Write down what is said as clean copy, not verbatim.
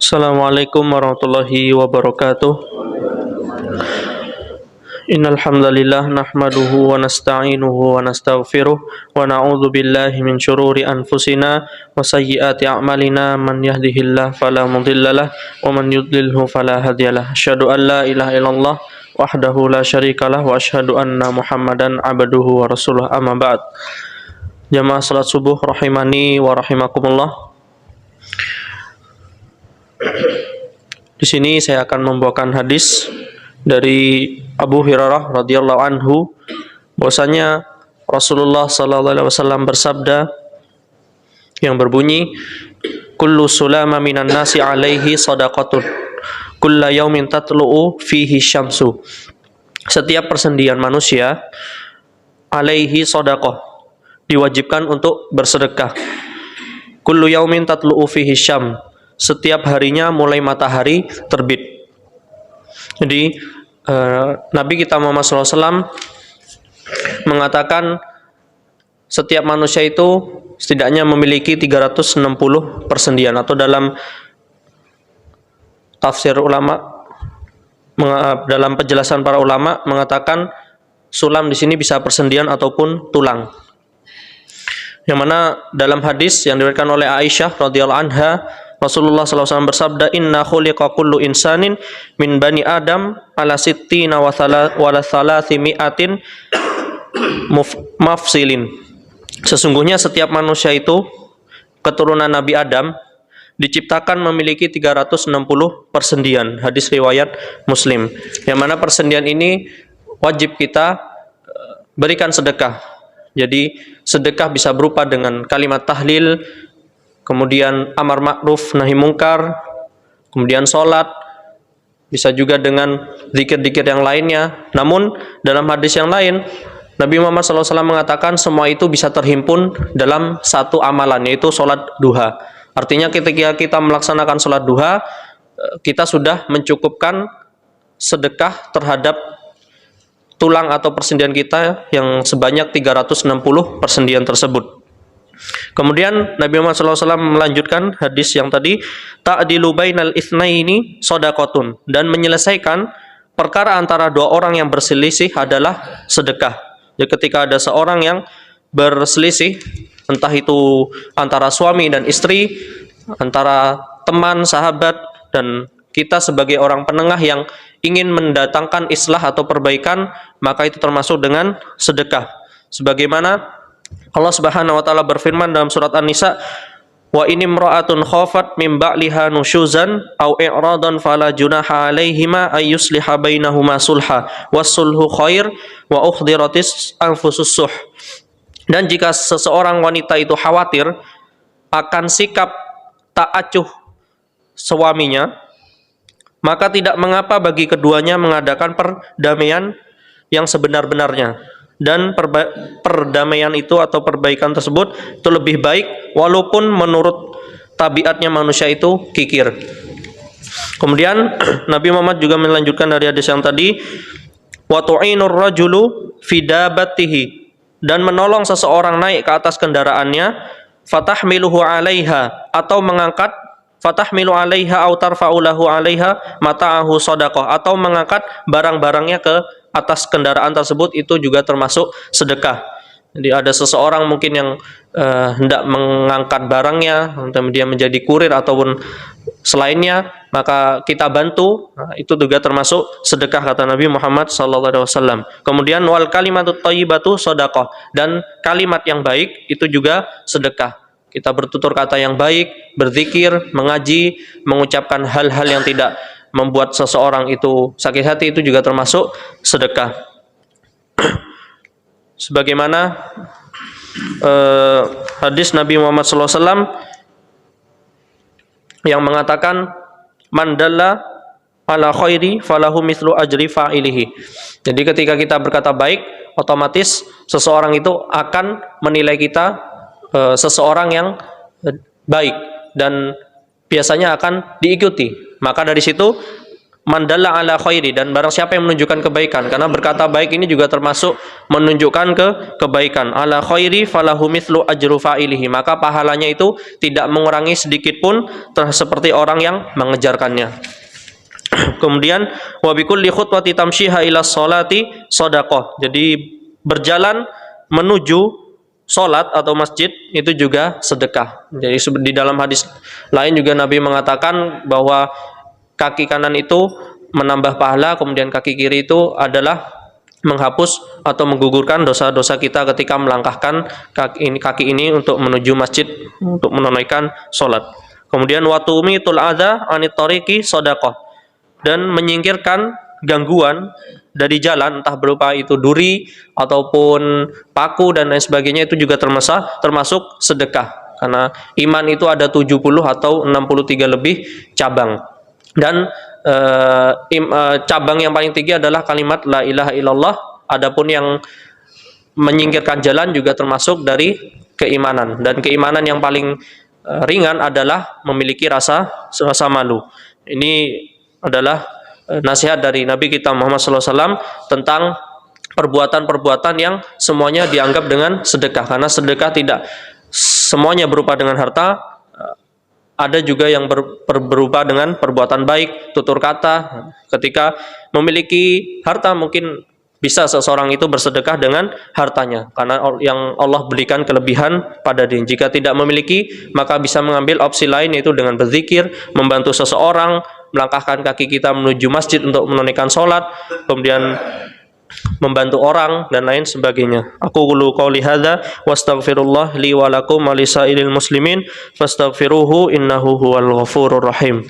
Assalamualaikum warahmatullahi wabarakatuh. Innal hamdalillah nahmaduhu wa nasta'inuhu wa nastaghfiruh wa na'udzu billahi min syururi anfusina wa sayyiati a'malina man yahdihillahu fala mudhillalah wa man yudlilhu fala hadiyalah. Asyhadu an la ilaha illallah wahdahu la syarikalah wa asyhadu anna Muhammadan abduhu wa rasuluh. Amma ba'd. Jamaah salat subuh rahimani wa rahimakumullah. Di sini saya akan membawakan hadis dari Abu Hurairah radhiyallahu anhu, bahwasanya Rasulullah sallallahu alaihi wasallam bersabda yang berbunyi, kullu sulama minan nasi alaihi shadaqatun kullu yaumin tatlu'u fihi syamsu. Setiap persendian manusia alaihi shadaqah, diwajibkan untuk bersedekah. Kullu yaumin tatlu'u fihi syam, setiap harinya mulai matahari terbit. Jadi Nabi kita Muhammad SAW mengatakan setiap manusia itu setidaknya memiliki 360 persendian, atau dalam tafsir ulama, dalam penjelasan para ulama mengatakan sulam di sini bisa persendian ataupun tulang. Yang mana dalam hadis yang diriwayatkan oleh Aisyah radhiyallahu anha, Rasulullah SAW bersabda, inna khuliqa kullu insanin min bani Adam ala sittina wa thalathi mi'atin mafsilin. Sesungguhnya setiap manusia itu, keturunan Nabi Adam, diciptakan memiliki 360 persendian. Hadis riwayat Muslim. Yang mana persendian ini wajib kita berikan sedekah. Jadi sedekah bisa berupa dengan kalimat tahlil, kemudian amar ma'ruf nahi mungkar, kemudian sholat, bisa juga dengan zikir-zikir yang lainnya. Namun dalam hadis yang lain, Nabi Muhammad SAW mengatakan semua itu bisa terhimpun dalam satu amalan, yaitu sholat duha. Artinya ketika kita melaksanakan sholat duha, kita sudah mencukupkan sedekah terhadap tulang atau persendian kita yang sebanyak 360 persendian tersebut. Kemudian Nabi Muhammad SAW melanjutkan hadis yang tadi, ta'dilu bainal itsnaini shadaqatun, dan menyelesaikan perkara antara dua orang yang berselisih adalah sedekah. Jadi ketika ada seorang yang berselisih, entah itu antara suami dan istri, antara teman, sahabat, dan kita sebagai orang penengah yang ingin mendatangkan islah atau perbaikan, maka itu termasuk dengan sedekah. Sebagaimana Allah Subhanahu wa taala berfirman dalam surat An-Nisa, wa in imra'atun khafat min ba'liha nusyuzan aw i'radan fala junaha 'alaihima ay yusliha bainahuma sulha was-sulhu khair wa uhdiratis anfusus suh. Dan jika seseorang wanita itu khawatir akan sikap tak acuh suaminya, maka tidak mengapa bagi keduanya mengadakan perdamaian yang sebenar-benarnya. Dan perdamaian itu atau perbaikan tersebut itu lebih baik walaupun menurut tabiatnya manusia itu kikir. Kemudian Nabi Muhammad juga melanjutkan dari hadis yang tadi, wa tu'inur rajulu fi dabatihi, dan menolong seseorang naik ke atas kendaraannya, fatahmiluhu 'alaiha, atau mengangkat, fatahmilu 'alaiha aw tarfa'u lahu 'alaiha mata'ahu shadaqah, atau mengangkat barang-barangnya ke atas kendaraan tersebut, itu juga termasuk sedekah. Jadi ada seseorang mungkin yang hendak mengangkat barangnya, kemudian menjadi kurir ataupun selainnya, maka kita bantu, itu juga termasuk sedekah, kata Nabi Muhammad SAW. Kemudian wal kalimatut thayyibatu shadaqah, dan kalimat yang baik itu juga sedekah. Kita bertutur kata yang baik, berzikir, mengaji, mengucapkan hal-hal yang tidak membuat seseorang itu sakit hati, itu juga termasuk sedekah. Sebagaimana hadis Nabi Muhammad SAW yang mengatakan, mandalla ala khairi falahu mithlu ajri fa'ilihi. Jadi ketika kita berkata baik, otomatis seseorang itu akan menilai kita seseorang yang baik dan biasanya akan diikuti. Maka dari situ mandalla ala khairi, dan barang siapa yang menunjukkan kebaikan, karena berkata baik ini juga termasuk menunjukkan kebaikan. Ala khairi falahu mithlu ajru fa'ilihi, maka pahalanya itu tidak mengurangi sedikit pun seperti orang yang mengejarkannya. Kemudian wa bikulli khutwati tamshiha ila sholati shadaqah. Jadi berjalan menuju solat atau masjid itu juga sedekah. Jadi di dalam hadis lain juga Nabi mengatakan bahwa kaki kanan itu menambah pahala, kemudian kaki kiri itu adalah menghapus atau menggugurkan dosa-dosa kita ketika melangkahkan kaki ini untuk menuju masjid untuk menunaikan solat. Kemudian watumitul adza anit tariqi shadaqah, dan menyingkirkan gangguan dari jalan, entah berupa itu duri ataupun paku dan lain sebagainya, itu juga termasuk sedekah, karena iman itu ada 70 atau 63 lebih cabang, dan cabang yang paling tinggi adalah kalimat la ilaha illallah. Adapun yang menyingkirkan jalan juga termasuk dari keimanan, dan keimanan yang paling ringan adalah memiliki rasa malu. Ini adalah nasihat dari Nabi kita Muhammad SAW tentang perbuatan-perbuatan yang semuanya dianggap dengan sedekah, karena sedekah tidak semuanya berupa dengan harta, ada juga yang berupa dengan perbuatan baik, tutur kata. Ketika memiliki harta mungkin bisa seseorang itu bersedekah dengan hartanya, karena yang Allah berikan kelebihan pada dia. Jika tidak memiliki, maka bisa mengambil opsi lain, yaitu dengan berzikir, membantu seseorang, melangkahkan kaki kita menuju masjid untuk menunaikan sholat, kemudian membantu orang dan lain sebagainya. Aku qulu qouli hadza wastaghfirullah li wa lakum wa lisairil muslimin fastaghfiruhu innahu huwal ghafurur rahim.